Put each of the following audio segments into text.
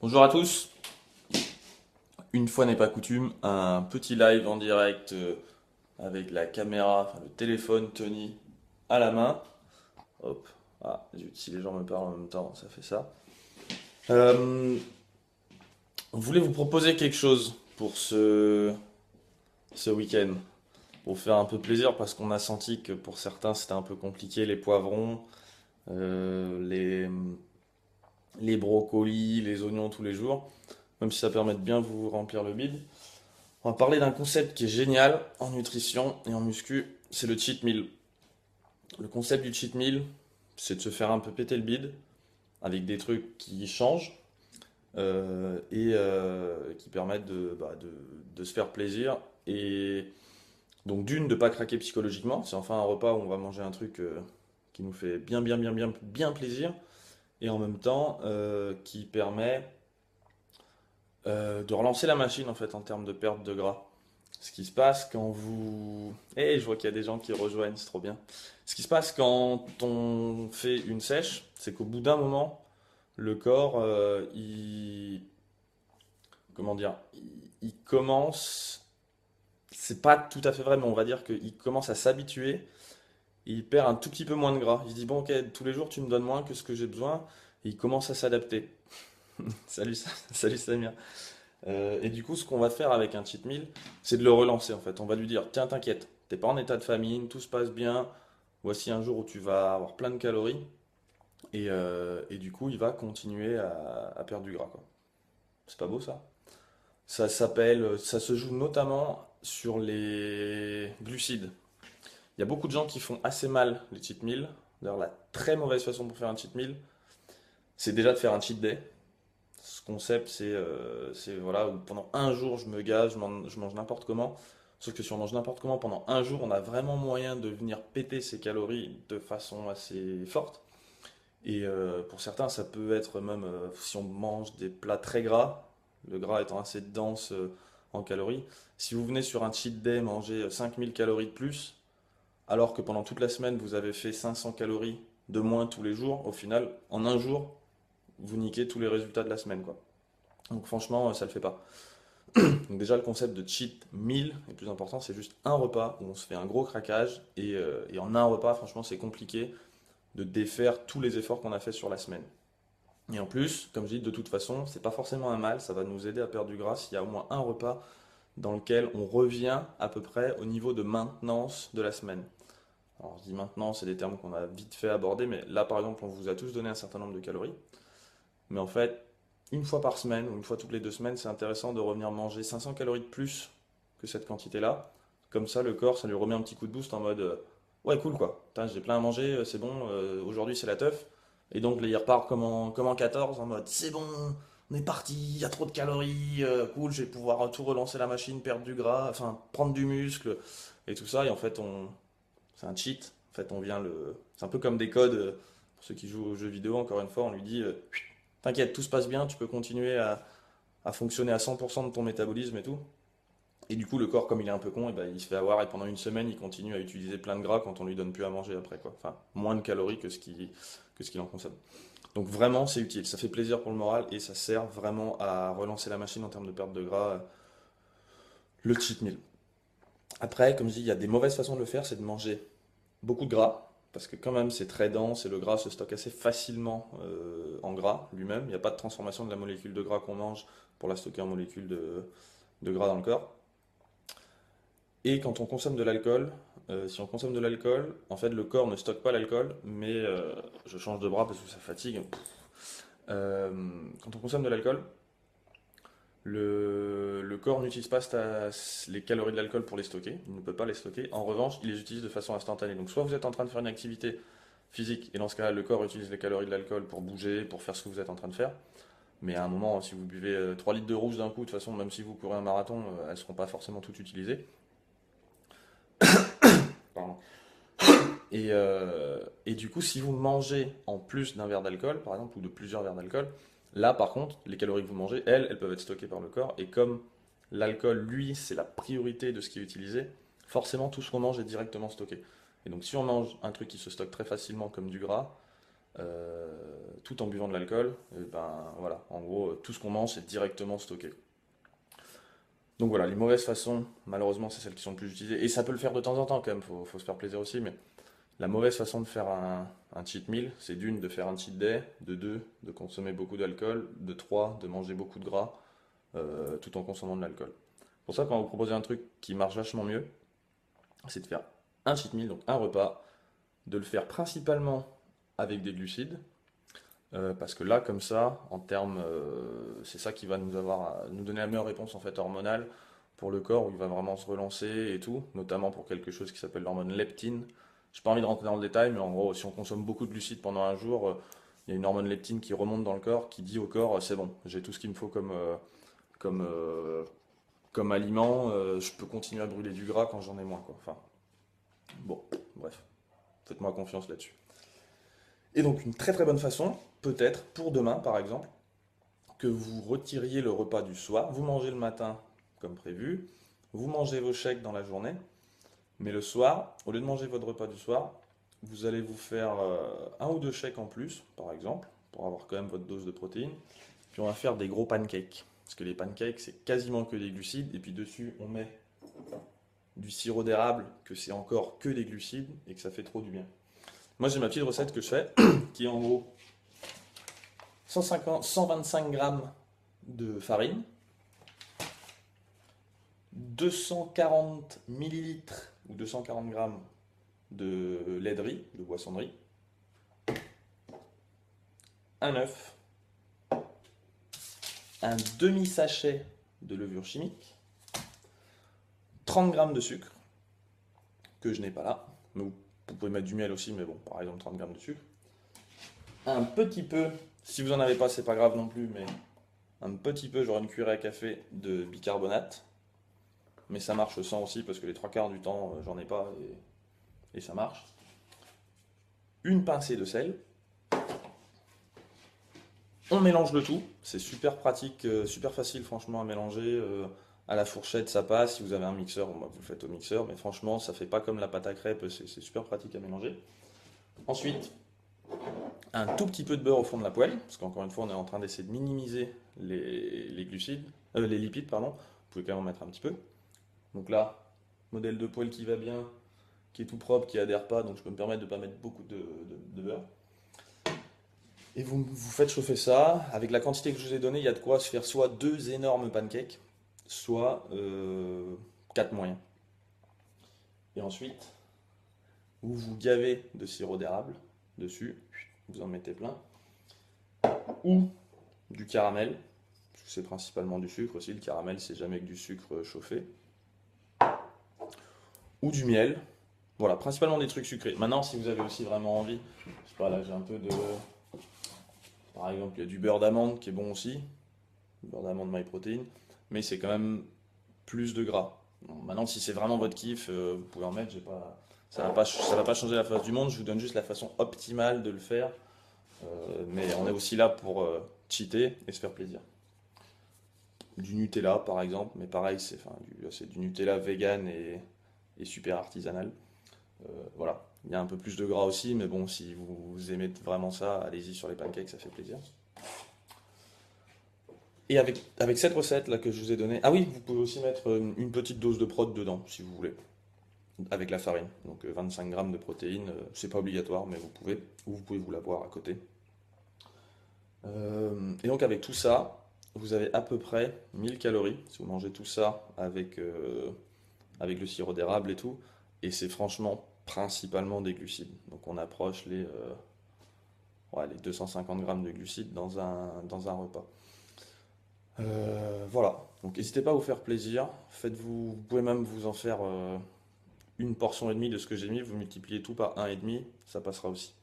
Bonjour à tous, une fois n'est pas coutume, un petit live en direct avec la caméra, enfin le téléphone Tony à la main. Hop, zut, si les gens me parlent en même temps, ça fait ça. Euh, on voulait vous proposer quelque chose pour ce week-end, pour faire un peu plaisir parce qu'on a senti que pour certains c'était un peu compliqué, les poivrons, euh, les, les brocolis, les oignons tous les jours, même si ça permet de bien vous remplir le bide. On va parler d'un concept qui est génial en nutrition et en muscu, c'est le cheat meal. Le concept du cheat meal, c'est de se faire un peu péter le bide avec des trucs qui changent et qui permettent de se faire plaisir. Et donc d'une, de pas craquer psychologiquement, c'est enfin un repas où on va manger un truc qui nous fait bien plaisir et en même temps qui permet de relancer la machine en fait en termes de perte de gras. Ce qui se passe quand vous... je vois qu'il y a des gens qui rejoignent, c'est trop bien. Ce qui se passe quand on fait une sèche, c'est qu'au bout d'un moment, le corps, comment dire, il commence, c'est pas tout à fait vrai, mais on va dire qu'il commence à s'habituer et il perd un tout petit peu moins de gras. Il se dit, bon, ok, tous les jours tu me donnes moins que ce que j'ai besoin, et il commence à s'adapter. Salut, salut Samir. Et du coup, ce qu'on va faire avec un cheat meal, c'est de le relancer en fait. On va lui dire, tiens, t'inquiète, t'es pas en état de famine, tout se passe bien. Voici un jour où tu vas avoir plein de calories. Et du coup, il va continuer à perdre du gras, quoi. C'est pas beau ça? Ça se joue notamment sur les glucides. Il y a beaucoup de gens qui font assez mal les cheat meals. D'ailleurs, la très mauvaise façon pour faire un cheat meal, c'est déjà de faire un cheat day. Ce concept, c'est voilà, où pendant un jour, je me gâche, je mange n'importe comment. Sauf que si on mange n'importe comment pendant un jour, on a vraiment moyen de venir péter ses calories de façon assez forte. Et pour certains, ça peut être même si on mange des plats très gras, le gras étant assez dense en calories. Si vous venez sur un cheat day manger 5000 calories de plus, alors que pendant toute la semaine, vous avez fait 500 calories de moins tous les jours, au final, en un jour, vous niquez tous les résultats de la semaine, quoi. Donc franchement, ça le fait pas. Donc déjà, le concept de cheat meal est plus important, c'est juste un repas où on se fait un gros craquage et en un repas, franchement, c'est compliqué de défaire tous les efforts qu'on a fait sur la semaine. Et en plus, comme je dis, de toute façon, c'est pas forcément un mal, ça va nous aider à perdre du gras s'il y a au moins un repas dans lequel on revient à peu près au niveau de maintenance de la semaine. Alors je dis maintenant, c'est des termes qu'on a vite fait aborder, mais là par exemple, on vous a tous donné un certain nombre de calories. Mais en fait, une fois par semaine ou une fois toutes les 2 semaines, c'est intéressant de revenir manger 500 calories de plus que cette quantité-là. Comme ça, le corps, ça lui remet un petit coup de boost en mode ouais, cool quoi. Putain, j'ai plein à manger, c'est bon, aujourd'hui c'est la teuf. Et donc, là, il repart comme en 14 en mode c'est bon, on est parti, il y a trop de calories, cool, je vais pouvoir tout relancer la machine, perdre du gras, enfin prendre du muscle et tout ça. Et en fait, c'est un cheat. En fait, c'est un peu comme des codes. Pour ceux qui jouent aux jeux vidéo, encore une fois, on lui dit t'inquiète, tout se passe bien, tu peux continuer à fonctionner à 100% de ton métabolisme et tout. Et du coup, le corps, comme il est un peu con, et ben, il se fait avoir et pendant une semaine, il continue à utiliser plein de gras quand on lui donne plus à manger après, quoi. Enfin, moins de calories que ce qu'il en consomme. Donc vraiment, c'est utile. Ça fait plaisir pour le moral et ça sert vraiment à relancer la machine en termes de perte de gras, le cheat meal. Après, comme je dis, il y a des mauvaises façons de le faire, c'est de manger beaucoup de gras, parce que quand même c'est très dense et le gras se stocke assez facilement en gras lui-même. Il n'y a pas de transformation de la molécule de gras qu'on mange pour la stocker en molécule de gras dans le corps. Et quand on consomme de l'alcool, si on consomme de l'alcool, en fait le corps ne stocke pas l'alcool, mais je change de bras parce que ça fatigue. Euh, Quand on consomme de l'alcool, le corps n'utilise pas les calories de l'alcool pour les stocker, il ne peut pas les stocker. En revanche, il les utilise de façon instantanée. Donc soit vous êtes en train de faire une activité physique, et dans ce cas-là, le corps utilise les calories de l'alcool pour bouger, pour faire ce que vous êtes en train de faire. Mais à un moment, si vous buvez 3 litres de rouge d'un coup, de toute façon, même si vous courez un marathon, elles ne seront pas forcément toutes utilisées. Pardon. Et du coup, si vous mangez en plus d'un verre d'alcool, par exemple, ou de plusieurs verres d'alcool, là, par contre, les calories que vous mangez, elles peuvent être stockées par le corps. Et comme l'alcool, lui, c'est la priorité de ce qui est utilisé, forcément, tout ce qu'on mange est directement stocké. Et donc, si on mange un truc qui se stocke très facilement, comme du gras, tout en buvant de l'alcool, et ben voilà, en gros, tout ce qu'on mange c'est directement stocké. Donc voilà, les mauvaises façons, malheureusement, c'est celles qui sont le plus utilisées. Et ça peut le faire de temps en temps quand même, faut se faire plaisir aussi, mais la mauvaise façon de faire un cheat meal, c'est d'une, de faire un cheat day, de deux, de consommer beaucoup d'alcool, de trois, de manger beaucoup de gras, tout en consommant de l'alcool. Pour ça, quand vous proposez un truc qui marche vachement mieux, c'est de faire un cheat meal, donc un repas, de le faire principalement avec des glucides, parce que là, comme ça, en termes, c'est ça qui va nous donner la meilleure réponse en fait hormonale pour le corps, où il va vraiment se relancer et tout, notamment pour quelque chose qui s'appelle l'hormone leptine. J'ai pas envie de rentrer dans le détail, mais en gros, si on consomme beaucoup de glucides pendant un jour, il y a une hormone leptine qui remonte dans le corps, qui dit au corps, c'est bon, j'ai tout ce qu'il me faut comme, euh, comme aliment, je peux continuer à brûler du gras quand j'en ai moins, quoi. Enfin, bon, bref, faites-moi confiance là-dessus. Et donc, une très très bonne façon, peut-être, pour demain par exemple, que vous retiriez le repas du soir, vous mangez le matin comme prévu, vous mangez vos shakes dans la journée, mais le soir, au lieu de manger votre repas du soir, vous allez vous faire un ou deux shakes en plus, par exemple, pour avoir quand même votre dose de protéines. Puis on va faire des gros pancakes. Parce que les pancakes, c'est quasiment que des glucides. Et puis dessus, on met du sirop d'érable, que c'est encore que des glucides, et que ça fait trop du bien. Moi, j'ai ma petite recette que je fais, qui est en gros 150, 125 grammes de farine, 240 millilitres ou 240 grammes de lait de riz, de boisson de riz, un œuf, un demi-sachet de levure chimique, 30 grammes de sucre, que je n'ai pas là, mais vous pouvez mettre du miel aussi, mais bon, par exemple 30 grammes de sucre, un petit peu, si vous en avez pas, c'est pas grave non plus, mais un petit peu, genre une cuillerée à café de bicarbonate, mais ça marche sans aussi, parce que les trois quarts du temps, j'en ai pas, et ça marche. Une pincée de sel, on mélange le tout, c'est super pratique, super facile franchement à mélanger. À la fourchette ça passe, si vous avez un mixeur, bon, bah, vous le faites au mixeur, mais franchement ça fait pas comme la pâte à crêpes, c'est super pratique à mélanger. Ensuite, un tout petit peu de beurre au fond de la poêle, parce qu'encore une fois on est en train d'essayer de minimiser les glucides, les lipides, pardon. Vous pouvez quand même en mettre un petit peu. Donc là, modèle de poêle qui va bien, qui est tout propre, qui adhère pas, donc je peux me permettre de ne pas mettre beaucoup de beurre. Et vous faites chauffer ça. Avec la quantité que je vous ai donnée, il y a de quoi se faire soit deux énormes pancakes, soit quatre moyens. Et ensuite, vous vous gavez de sirop d'érable dessus, vous en mettez plein, ou du caramel, parce que c'est principalement du sucre aussi. Le caramel, c'est jamais que du sucre chauffé, ou du miel. Voilà, principalement des trucs sucrés. Maintenant, si vous avez aussi vraiment envie, je sais pas, là j'ai un peu de. Par exemple, il y a du beurre d'amande qui est bon aussi, du beurre d'amande MyProtein, mais c'est quand même plus de gras. Bon, maintenant, si c'est vraiment votre kiff, vous pouvez en mettre. Ça va pas changer la face du monde. Je vous donne juste la façon optimale de le faire. Mais on est aussi là pour cheater et se faire plaisir. Du Nutella, par exemple, mais pareil, c'est du Nutella vegan et super artisanal. Voilà. Il y a un peu plus de gras aussi, mais bon, si vous aimez vraiment ça, allez-y sur les pancakes, ça fait plaisir. Et avec cette recette là que je vous ai donnée, ah oui, vous pouvez aussi mettre une petite dose de prot dedans, si vous voulez, avec la farine. Donc 25 grammes de protéines, c'est pas obligatoire, mais vous pouvez, ou vous pouvez vous la boire à côté. Et donc avec tout ça, vous avez à peu près 1000 calories, si vous mangez tout ça avec le sirop d'érable et tout, et c'est franchement principalement des glucides. Donc on approche ouais, les 250 grammes de glucides dans un repas. Voilà, donc n'hésitez pas à vous faire plaisir. Vous pouvez même vous en faire une portion et demie de ce que j'ai mis, vous multipliez tout par un et demi, ça passera aussi.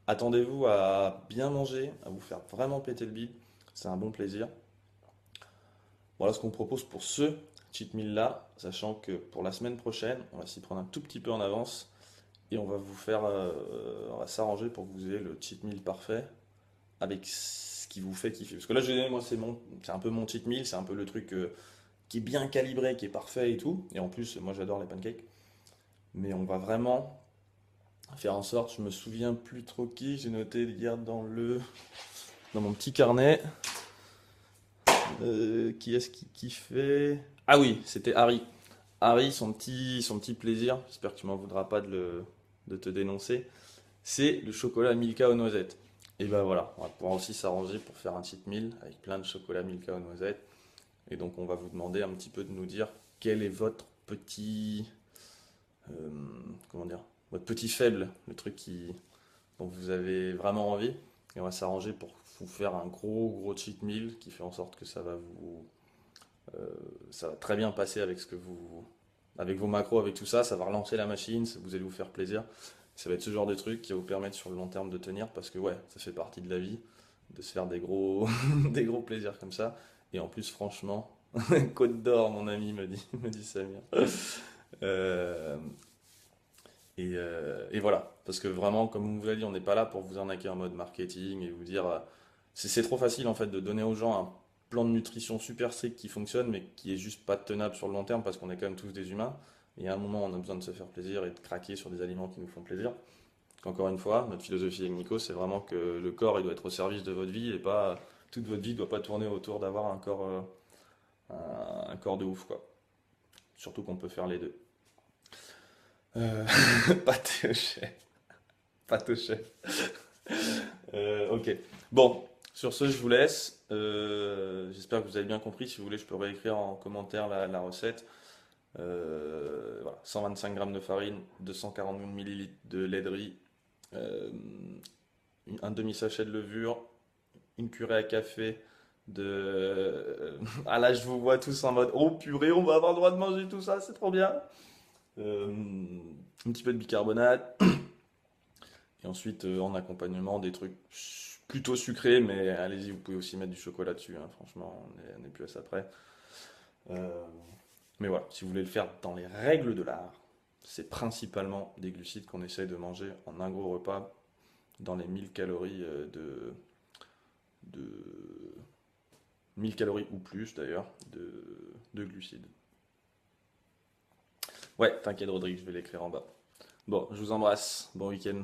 Attendez-vous à bien manger, à vous faire vraiment péter le bide, c'est un bon plaisir. Voilà ce qu'on propose pour ce cheat meal là, sachant que pour la semaine prochaine, on va s'y prendre un tout petit peu en avance et on va s'arranger pour que vous ayez le cheat meal parfait avec ce qui vous fait kiffer. Parce que là, moi, c'est un peu mon cheat meal, c'est un peu le truc qui est bien calibré, qui est parfait et tout. Et en plus, moi, j'adore les pancakes. Mais on va vraiment faire en sorte, je me souviens plus trop qui, j'ai noté hier dans mon petit carnet. Qui est-ce qui fait? Ah oui, c'était Harry. Harry, son petit plaisir, j'espère que tu m'en voudras pas de te dénoncer, c'est le chocolat Milka aux noisettes. Et ben voilà, on va pouvoir aussi s'arranger pour faire un cheat meal avec plein de chocolat Milka aux noisettes. Et donc on va vous demander un petit peu de nous dire quel est votre petit, euh, comment dire, votre petit faible, le truc dont vous avez vraiment envie. Et on va s'arranger pour vous faire un gros gros cheat meal qui fait en sorte que euh, ça va très bien passer avec vos macros, avec tout ça. Ça va relancer la machine, vous allez vous faire plaisir. Ça va être ce genre de truc qui va vous permettre sur le long terme de tenir parce que ouais, ça fait partie de la vie de se faire des gros, des gros plaisirs comme ça. Et en plus, franchement, Côte d'Or, mon ami, me dit Samir. Euh, et voilà, parce que vraiment, comme on vous l'a dit, on n'est pas là pour vous arnaquer en mode marketing et vous dire, c'est trop facile en fait de donner aux gens un plan de nutrition super strict qui fonctionne, mais qui est juste pas tenable sur le long terme parce qu'on est quand même tous des humains. Et à un moment, on a besoin de se faire plaisir et de craquer sur des aliments qui nous font plaisir. Encore une fois, notre philosophie avec Nico, c'est vraiment que le corps, il doit être au service de votre vie et pas toute votre vie ne doit pas tourner autour d'avoir un corps de ouf, quoi. Surtout qu'on peut faire les deux. Euh, Pâté au chef. Pâté au chef. Ok. Bon, sur ce, je vous laisse. J'espère que vous avez bien compris. Si vous voulez, je peux réécrire en commentaire la recette. Voilà. 125 grammes de farine, 240 millilitres de lait de riz, euh, un demi-sachet de levure, une cuillère à café Ah là, je vous vois tous en mode oh purée, on va avoir le droit de manger tout ça, c'est trop bien. Un petit peu de bicarbonate. Et ensuite, en accompagnement, des trucs plutôt sucrés, mais allez-y, vous pouvez aussi mettre du chocolat dessus, hein, franchement, on est plus à ça près. Euh, mais voilà, si vous voulez le faire dans les règles de l'art, c'est principalement des glucides qu'on essaye de manger en un gros repas dans les 1000 calories de 1000 calories ou plus d'ailleurs de glucides. Ouais, t'inquiète Rodrigue, je vais l'écrire en bas. Bon, je vous embrasse, bon week-end.